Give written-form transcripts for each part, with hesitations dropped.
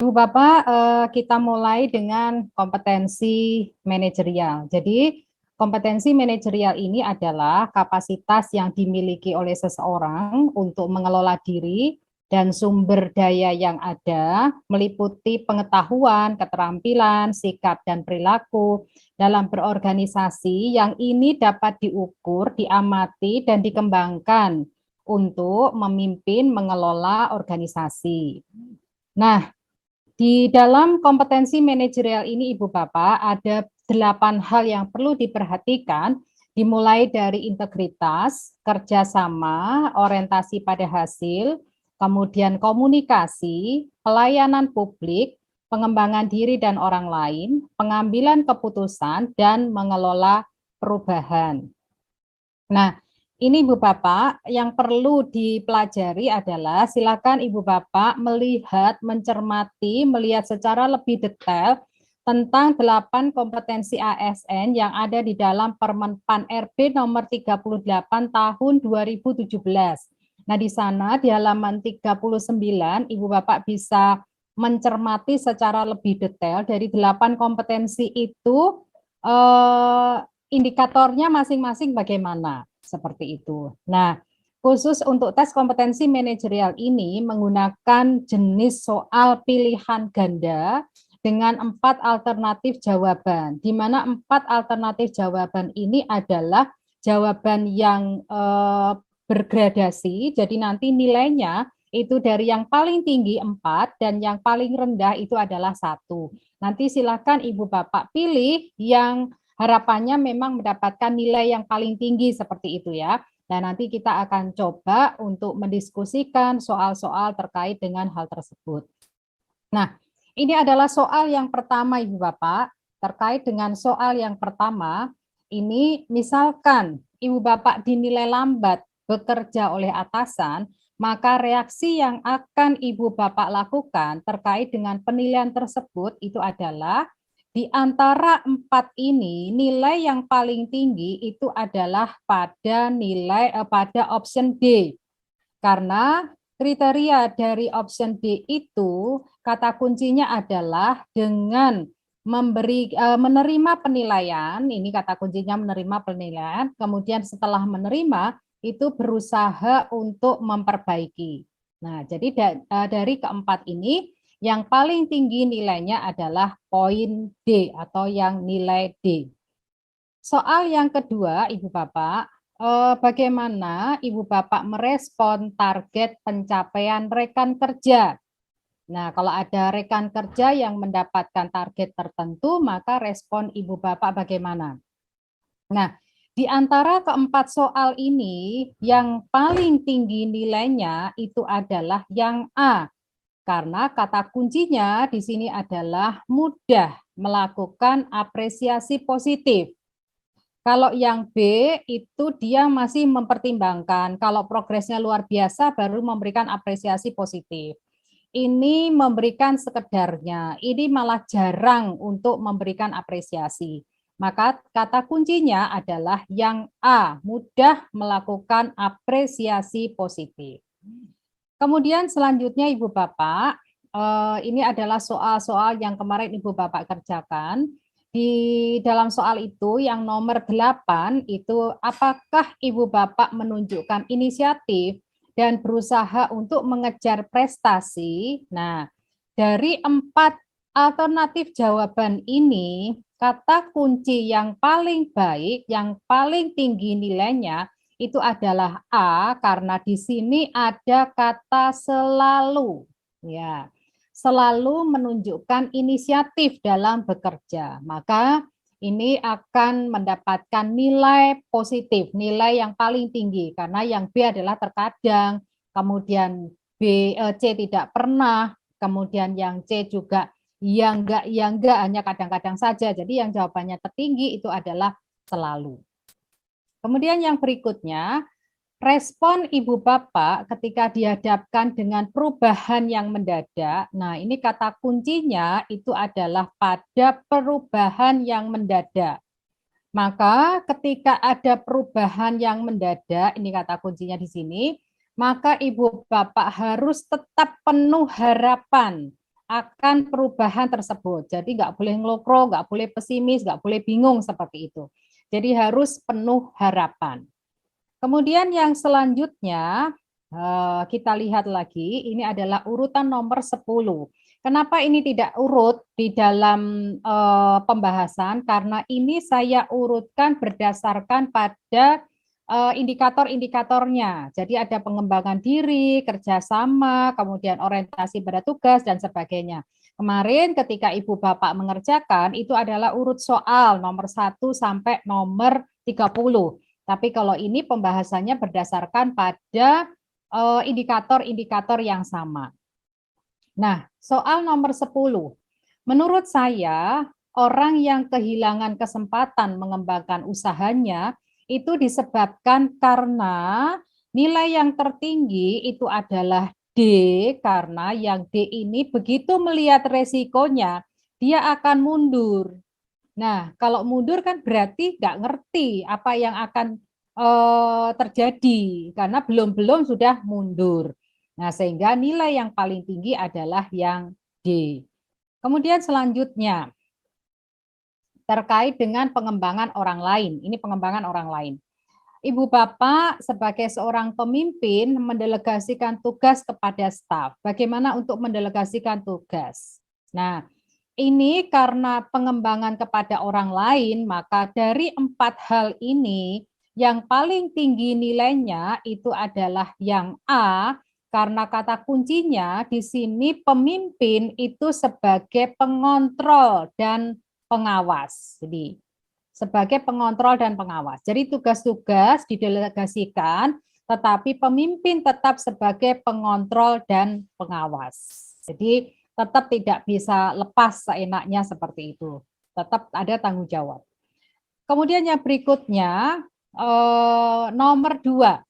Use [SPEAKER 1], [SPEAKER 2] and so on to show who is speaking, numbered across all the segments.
[SPEAKER 1] Ibu Bapak, kita mulai dengan kompetensi manajerial. Jadi, kompetensi manajerial ini adalah kapasitas yang dimiliki oleh seseorang untuk mengelola diri dan sumber daya yang ada, meliputi pengetahuan, keterampilan, sikap, dan perilaku dalam berorganisasi yang ini dapat diukur, diamati, dan dikembangkan untuk memimpin mengelola organisasi. Nah, di dalam kompetensi manajerial ini, Ibu Bapak, ada 8 hal yang perlu diperhatikan, dimulai dari integritas, kerjasama, orientasi pada hasil, kemudian komunikasi, pelayanan publik, pengembangan diri dan orang lain, pengambilan keputusan, dan mengelola perubahan. Nah, ini Ibu Bapak, yang perlu dipelajari adalah silakan Ibu Bapak melihat, mencermati, melihat secara lebih detail tentang 8 kompetensi ASN yang ada di dalam Permen PAN RB nomor 38 tahun 2017. Nah, di sana di halaman 39 Ibu Bapak bisa mencermati secara lebih detail dari 8 kompetensi itu indikatornya masing-masing bagaimana, seperti itu. Nah, khusus untuk tes kompetensi manajerial ini menggunakan jenis soal pilihan ganda dengan 4 alternatif jawaban, di mana 4 alternatif jawaban ini adalah jawaban yang bergradasi, jadi nanti nilainya itu dari yang paling tinggi 4 dan yang paling rendah itu adalah 1. Nanti silakan Ibu Bapak pilih yang harapannya memang mendapatkan nilai yang paling tinggi seperti itu ya. Nah, nanti kita akan coba untuk mendiskusikan soal-soal terkait dengan hal tersebut. Nah, ini adalah soal yang pertama Ibu Bapak. Terkait dengan soal yang pertama, ini misalkan Ibu Bapak dinilai lambat bekerja oleh atasan, maka reaksi yang akan Ibu Bapak lakukan terkait dengan penilaian tersebut itu adalah di antara 4 ini, nilai yang paling tinggi itu adalah pada pada option D. Karena kriteria dari option D itu kata kuncinya adalah dengan menerima penilaian, ini kata kuncinya menerima penilaian, kemudian setelah menerima itu berusaha untuk memperbaiki. Nah, jadi dari keempat ini yang paling tinggi nilainya adalah poin D atau yang nilai D. Soal yang kedua, Ibu Bapak, bagaimana Ibu Bapak merespon target pencapaian rekan kerja? Nah, kalau ada rekan kerja yang mendapatkan target tertentu, maka respon Ibu Bapak bagaimana? Nah, di antara keempat soal ini, yang paling tinggi nilainya itu adalah yang A, karena kata kuncinya di sini adalah mudah melakukan apresiasi positif. Kalau yang B itu dia masih mempertimbangkan, kalau progresnya luar biasa baru memberikan apresiasi positif. Ini memberikan sekedarnya, ini malah jarang untuk memberikan apresiasi. Maka kata kuncinya adalah yang A, mudah melakukan apresiasi positif. Kemudian selanjutnya Ibu Bapak, ini adalah soal-soal yang kemarin Ibu Bapak kerjakan. Di dalam soal itu yang nomor 8 itu apakah Ibu Bapak menunjukkan inisiatif dan berusaha untuk mengejar prestasi? Nah, dari 4 alternatif jawaban ini, kata kunci yang paling baik, yang paling tinggi nilainya itu adalah A, karena di sini ada kata selalu. Ya, selalu menunjukkan inisiatif dalam bekerja. Maka ini akan mendapatkan nilai positif, nilai yang paling tinggi, karena yang B adalah terkadang, kemudian C tidak pernah, kemudian yang C juga ya enggak, hanya kadang-kadang saja. Jadi yang jawabannya tertinggi itu adalah selalu. Kemudian yang berikutnya, respon Ibu Bapak ketika dihadapkan dengan perubahan yang mendadak. Nah, ini kata kuncinya itu adalah pada perubahan yang mendadak. Maka ketika ada perubahan yang mendadak, ini kata kuncinya di sini, maka Ibu Bapak harus tetap penuh harapan akan perubahan tersebut. Jadi nggak boleh ngelokro, nggak boleh pesimis, nggak boleh bingung seperti itu. Jadi harus penuh harapan. Kemudian yang selanjutnya kita lihat lagi, ini adalah urutan nomor 10. Kenapa ini tidak urut di dalam pembahasan? Karena ini saya urutkan berdasarkan pada indikator-indikatornya. Jadi ada pengembangan diri, kerjasama, kemudian orientasi pada tugas, dan sebagainya. Kemarin ketika Ibu Bapak mengerjakan, itu adalah urut soal nomor 1 sampai nomor 30. Tapi kalau ini pembahasannya berdasarkan pada indikator-indikator yang sama. Nah, soal nomor 10. Menurut saya, orang yang kehilangan kesempatan mengembangkan usahanya itu disebabkan karena nilai yang tertinggi itu adalah D, karena yang D ini begitu melihat resikonya, dia akan mundur. Nah, kalau mundur kan berarti nggak ngerti apa yang akan terjadi, karena belum sudah mundur. Nah, sehingga nilai yang paling tinggi adalah yang D. Kemudian selanjutnya, terkait dengan pengembangan orang lain. Ini pengembangan orang lain. Ibu Bapak sebagai seorang pemimpin mendelegasikan tugas kepada staf. Bagaimana untuk mendelegasikan tugas? Nah, ini karena pengembangan kepada orang lain, maka dari 4 hal ini, yang paling tinggi nilainya itu adalah yang A, karena kata kuncinya di sini pemimpin itu sebagai pengontrol dan pengawas. Jadi, sebagai pengontrol dan pengawas. Jadi tugas-tugas didelegasikan, tetapi pemimpin tetap sebagai pengontrol dan pengawas. Jadi tetap tidak bisa lepas seenaknya seperti itu. Tetap ada tanggung jawab. Kemudian yang berikutnya, nomor 2.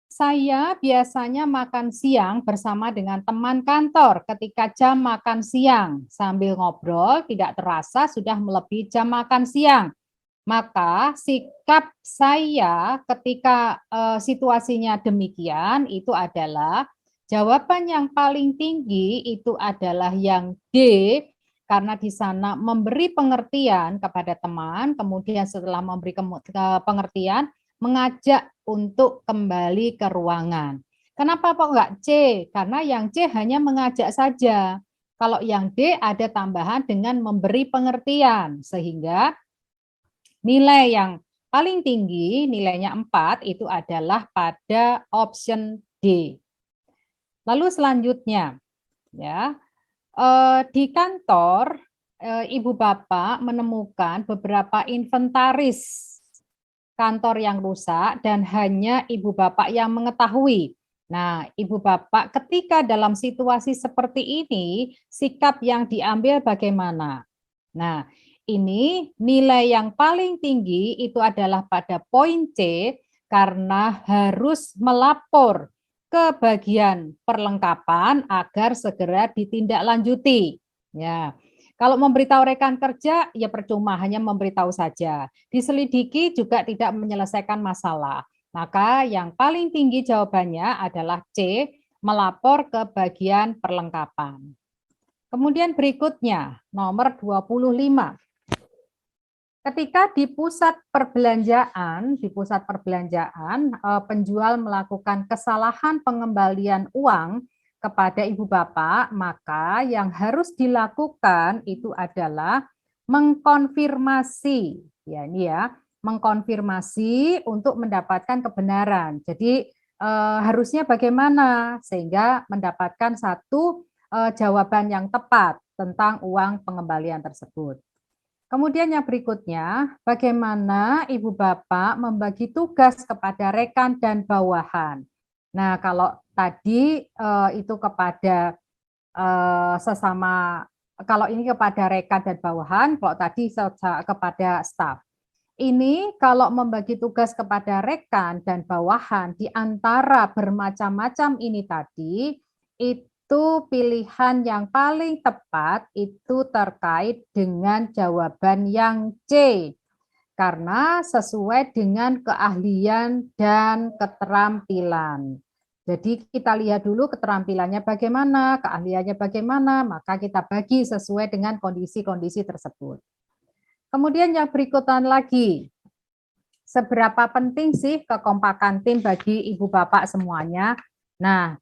[SPEAKER 1] Saya biasanya makan siang bersama dengan teman kantor. Ketika jam makan siang, sambil ngobrol, tidak terasa sudah melebihi jam makan siang. Maka sikap saya ketika situasinya demikian itu adalah jawaban yang paling tinggi itu adalah yang D, karena di sana memberi pengertian kepada teman, kemudian setelah memberi pengertian, mengajak untuk kembali ke ruangan. Kenapa kok enggak C? Karena yang C hanya mengajak saja. Kalau yang D ada tambahan dengan memberi pengertian, sehingga nilai yang paling tinggi, nilainya 4, itu adalah pada option D. Lalu selanjutnya, ya, di kantor Ibu Bapak menemukan beberapa inventaris kantor yang rusak dan hanya Ibu Bapak yang mengetahui. Nah, Ibu Bapak ketika dalam situasi seperti ini, sikap yang diambil bagaimana? Nah, ini nilai yang paling tinggi itu adalah pada poin C, karena harus melapor ke bagian perlengkapan agar segera ditindaklanjuti. Ya, kalau memberitahu rekan kerja, ya percuma, hanya memberitahu saja. Diselidiki juga tidak menyelesaikan masalah. Maka yang paling tinggi jawabannya adalah C, melapor ke bagian perlengkapan. Kemudian berikutnya, nomor 25. Ketika di pusat perbelanjaan, penjual melakukan kesalahan pengembalian uang kepada Ibu Bapak, maka yang harus dilakukan itu adalah mengkonfirmasi, ya ini ya, mengkonfirmasi untuk mendapatkan kebenaran. Jadi harusnya bagaimana sehingga mendapatkan satu jawaban yang tepat tentang uang pengembalian tersebut. Kemudian yang berikutnya, bagaimana Ibu Bapak membagi tugas kepada rekan dan bawahan. Nah, kalau tadi itu kepada sesama, kalau ini kepada rekan dan bawahan, kalau tadi kepada staf. Ini kalau membagi tugas kepada rekan dan bawahan di antara bermacam-macam ini tadi, itu pilihan yang paling tepat itu terkait dengan jawaban yang C, karena sesuai dengan keahlian dan keterampilan. Jadi kita lihat dulu keterampilannya bagaimana, keahliannya bagaimana, maka kita bagi sesuai dengan kondisi-kondisi tersebut. Kemudian yang berikutan lagi, seberapa penting sih kekompakan tim bagi ibu bapak semuanya? Nah,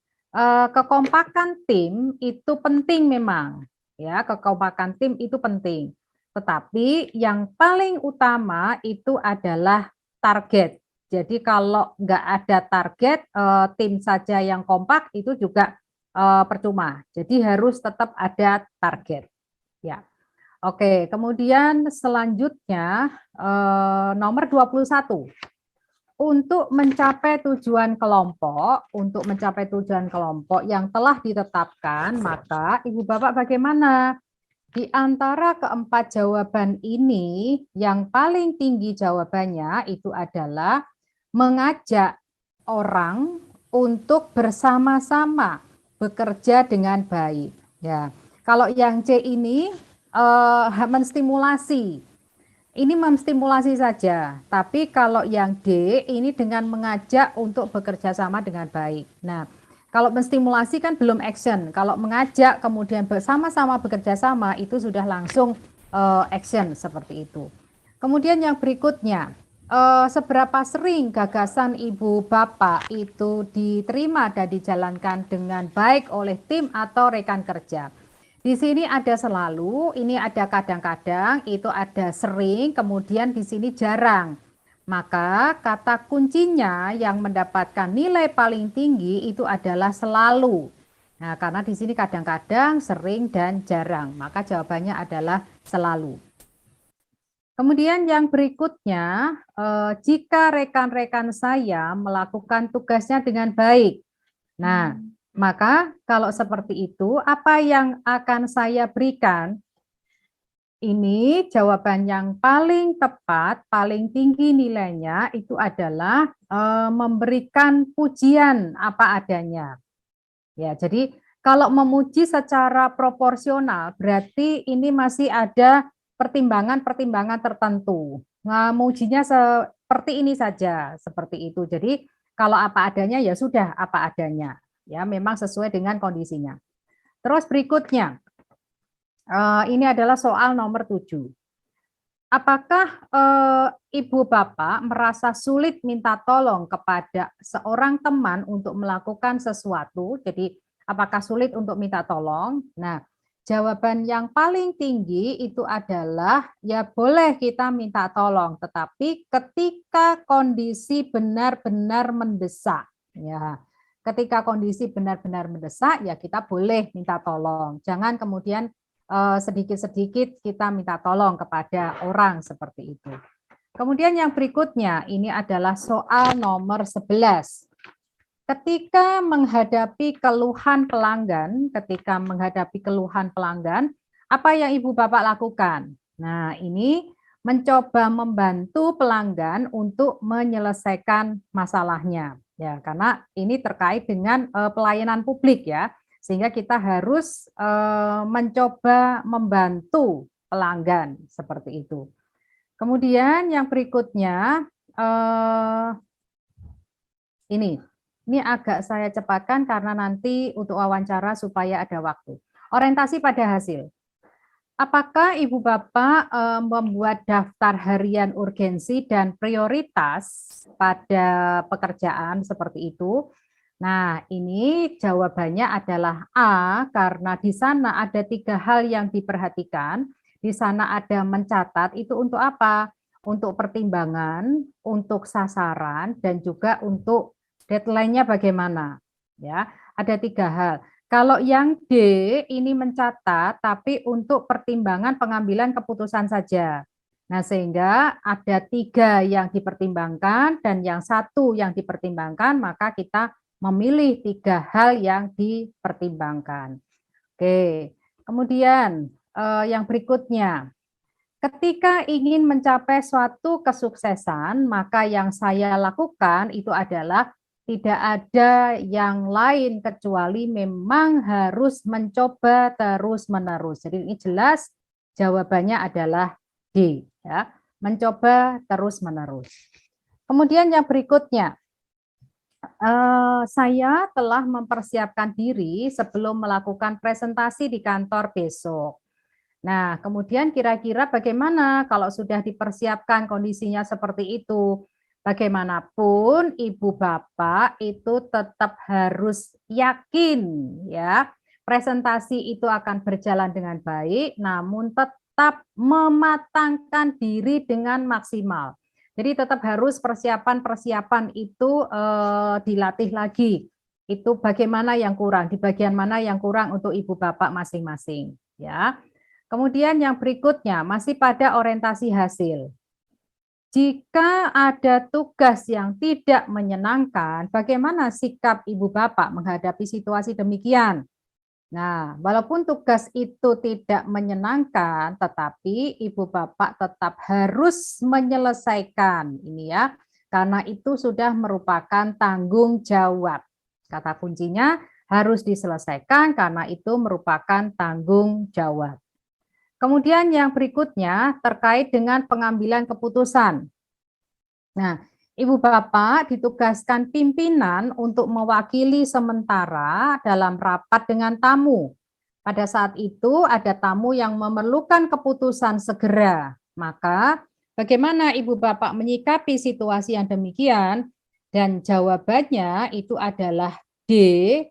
[SPEAKER 1] kekompakan tim itu penting memang, ya, kekompakan tim itu penting. Tetapi yang paling utama itu adalah target. Jadi kalau nggak ada target, tim saja yang kompak itu juga percuma. Jadi harus tetap ada target. Ya. Oke, kemudian selanjutnya nomor 21. Untuk mencapai tujuan kelompok yang telah ditetapkan, maka Ibu Bapak bagaimana? Di antara keempat jawaban ini, yang paling tinggi jawabannya itu adalah mengajak orang untuk bersama-sama bekerja dengan baik. Ya, kalau yang C ini menstimulasi. Ini menstimulasi saja, tapi kalau yang D ini dengan mengajak untuk bekerja sama dengan baik. Nah, kalau menstimulasi kan belum action. Kalau mengajak kemudian bersama-sama bekerja sama itu sudah langsung action seperti itu. Kemudian yang berikutnya, seberapa sering gagasan ibu bapak itu diterima dan dijalankan dengan baik oleh tim atau rekan kerja. Di sini ada selalu, ini ada kadang-kadang, itu ada sering, kemudian di sini jarang. Maka kata kuncinya yang mendapatkan nilai paling tinggi itu adalah selalu. Nah, karena di sini kadang-kadang, sering, dan jarang. Maka jawabannya adalah selalu. Kemudian yang berikutnya, jika rekan-rekan saya melakukan tugasnya dengan baik. Nah, maka kalau seperti itu, apa yang akan saya berikan? Ini jawaban yang paling tepat, paling tinggi nilainya itu adalah memberikan pujian apa adanya. Ya, jadi kalau memuji secara proporsional, berarti ini masih ada pertimbangan-pertimbangan tertentu. Memujinya seperti ini saja, seperti itu. Jadi kalau apa adanya ya sudah apa adanya. Ya, memang sesuai dengan kondisinya. Terus berikutnya, ini adalah soal nomor 7. Apakah ibu bapak merasa sulit minta tolong kepada seorang teman untuk melakukan sesuatu? Jadi apakah sulit untuk minta tolong? Nah, jawaban yang paling tinggi itu adalah ya boleh kita minta tolong, tetapi ketika kondisi benar-benar mendesak. Ya, ketika kondisi benar-benar mendesak, ya kita boleh minta tolong. Jangan kemudian sedikit-sedikit kita minta tolong kepada orang seperti itu. Kemudian yang berikutnya, ini adalah soal nomor 11. Ketika menghadapi keluhan pelanggan, apa yang Ibu Bapak lakukan? Nah, ini mencoba membantu pelanggan untuk menyelesaikan masalahnya. Ya, karena ini terkait dengan pelayanan publik ya. Sehingga kita harus mencoba membantu pelanggan seperti itu. Kemudian yang berikutnya ini agak saya cepatkan karena nanti untuk wawancara supaya ada waktu. Orientasi pada hasil. Apakah Ibu Bapak membuat daftar harian urgensi dan prioritas pada pekerjaan seperti itu? Nah, ini jawabannya adalah A, karena di sana ada 3 hal yang diperhatikan. Di sana ada mencatat, itu untuk apa? Untuk pertimbangan, untuk sasaran, dan juga untuk deadline-nya bagaimana. Ya, ada 3 hal. Kalau yang D, ini mencatat, tapi untuk pertimbangan pengambilan keputusan saja. Nah, sehingga ada 3 yang dipertimbangkan, dan yang 1 yang dipertimbangkan, maka kita memilih 3 hal yang dipertimbangkan. Oke, kemudian yang berikutnya, ketika ingin mencapai suatu kesuksesan, maka yang saya lakukan itu adalah tidak ada yang lain kecuali memang harus mencoba terus-menerus. Jadi ini jelas jawabannya adalah D, ya, mencoba terus-menerus. Kemudian yang berikutnya, Saya telah mempersiapkan diri sebelum melakukan presentasi di kantor besok. Nah, kemudian kira-kira bagaimana kalau sudah dipersiapkan kondisinya seperti itu? Bagaimanapun ibu bapak itu tetap harus yakin ya, presentasi itu akan berjalan dengan baik, namun tetap mematangkan diri dengan maksimal. Jadi tetap harus persiapan-persiapan itu dilatih lagi. Itu bagaimana yang kurang, di bagian mana yang kurang untuk ibu bapak masing-masing ya. Kemudian yang berikutnya masih pada orientasi hasil. Jika ada tugas yang tidak menyenangkan, bagaimana sikap ibu bapak menghadapi situasi demikian? Nah, walaupun tugas itu tidak menyenangkan, tetapi ibu bapak tetap harus menyelesaikan ini ya, karena itu sudah merupakan tanggung jawab. Kata kuncinya harus diselesaikan karena itu merupakan tanggung jawab. Kemudian yang berikutnya terkait dengan pengambilan keputusan. Nah, Ibu Bapak ditugaskan pimpinan untuk mewakili sementara dalam rapat dengan tamu. Pada saat itu ada tamu yang memerlukan keputusan segera. Maka bagaimana Ibu Bapak menyikapi situasi yang demikian? Dan jawabannya itu adalah D,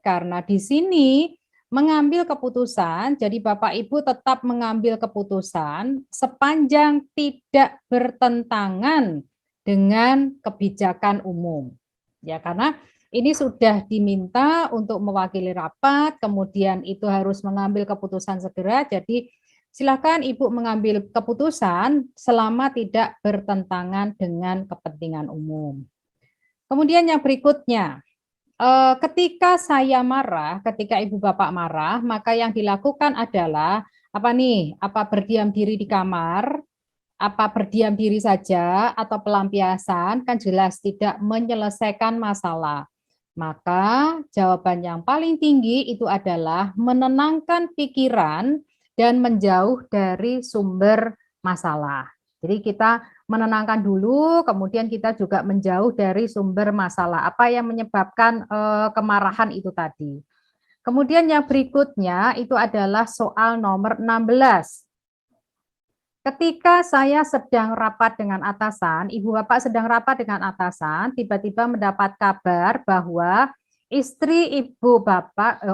[SPEAKER 1] karena di sini mengambil keputusan, jadi Bapak Ibu tetap mengambil keputusan sepanjang tidak bertentangan dengan kebijakan umum. Ya, karena ini sudah diminta untuk mewakili rapat, kemudian itu harus mengambil keputusan segera, jadi silakan Ibu mengambil keputusan selama tidak bertentangan dengan kepentingan umum. Kemudian yang berikutnya, ketika saya marah, ketika ibu bapak marah, maka yang dilakukan adalah apa nih? Apa berdiam diri di kamar? Apa berdiam diri saja atau pelampiasan? Kan jelas tidak menyelesaikan masalah. Maka jawaban yang paling tinggi itu adalah menenangkan pikiran dan menjauh dari sumber masalah. Jadi kita menenangkan dulu, kemudian kita juga menjauh dari sumber masalah. Apa yang menyebabkan kemarahan itu tadi. Kemudian yang berikutnya itu adalah soal nomor 16. Ketika saya sedang rapat dengan atasan, ibu bapak sedang rapat dengan atasan, tiba-tiba mendapat kabar bahwa istri bapak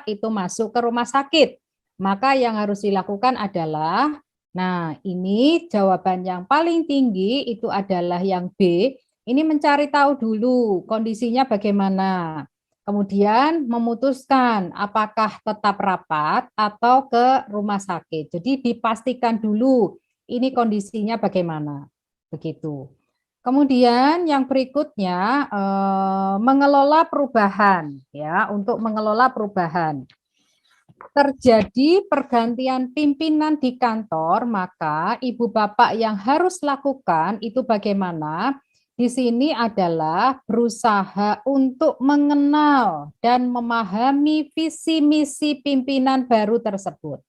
[SPEAKER 1] itu masuk ke rumah sakit. Maka yang harus dilakukan adalah, nah ini jawaban yang paling tinggi itu adalah yang B, ini mencari tahu dulu kondisinya bagaimana. Kemudian memutuskan apakah tetap rapat atau ke rumah sakit. Jadi dipastikan dulu ini kondisinya bagaimana. Begitu. Kemudian yang berikutnya mengelola perubahan ya, untuk mengelola perubahan. Terjadi pergantian pimpinan di kantor, maka ibu bapak yang harus lakukan itu bagaimana? Di sini adalah berusaha untuk mengenal dan memahami visi misi pimpinan baru tersebut.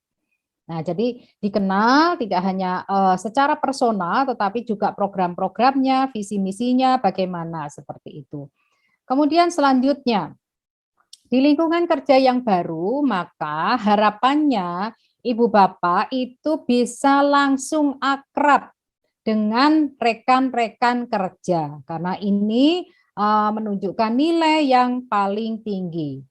[SPEAKER 1] Nah, jadi dikenal tidak hanya secara personal, tetapi juga program-programnya, visi misinya bagaimana seperti itu. Kemudian selanjutnya, di lingkungan kerja yang baru, maka harapannya ibu bapak itu bisa langsung akrab dengan rekan-rekan kerja, karena ini menunjukkan nilai yang paling tinggi.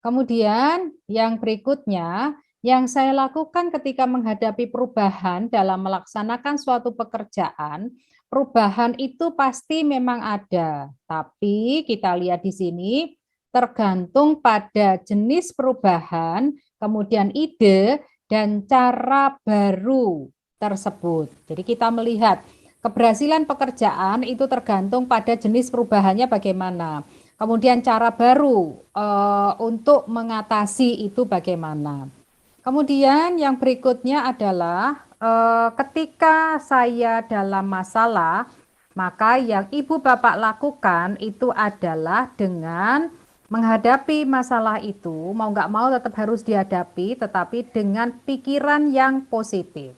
[SPEAKER 1] Kemudian yang berikutnya, yang saya lakukan ketika menghadapi perubahan dalam melaksanakan suatu pekerjaan, perubahan itu pasti memang ada, tapi kita lihat di sini tergantung pada jenis perubahan, kemudian ide dan cara baru tersebut. Jadi kita melihat keberhasilan pekerjaan itu tergantung pada jenis perubahannya bagaimana. Kemudian cara baru untuk mengatasi itu bagaimana. Kemudian yang berikutnya adalah ketika saya dalam masalah, maka yang ibu bapak lakukan itu adalah dengan menghadapi masalah itu, mau nggak mau tetap harus dihadapi, tetapi dengan pikiran yang positif.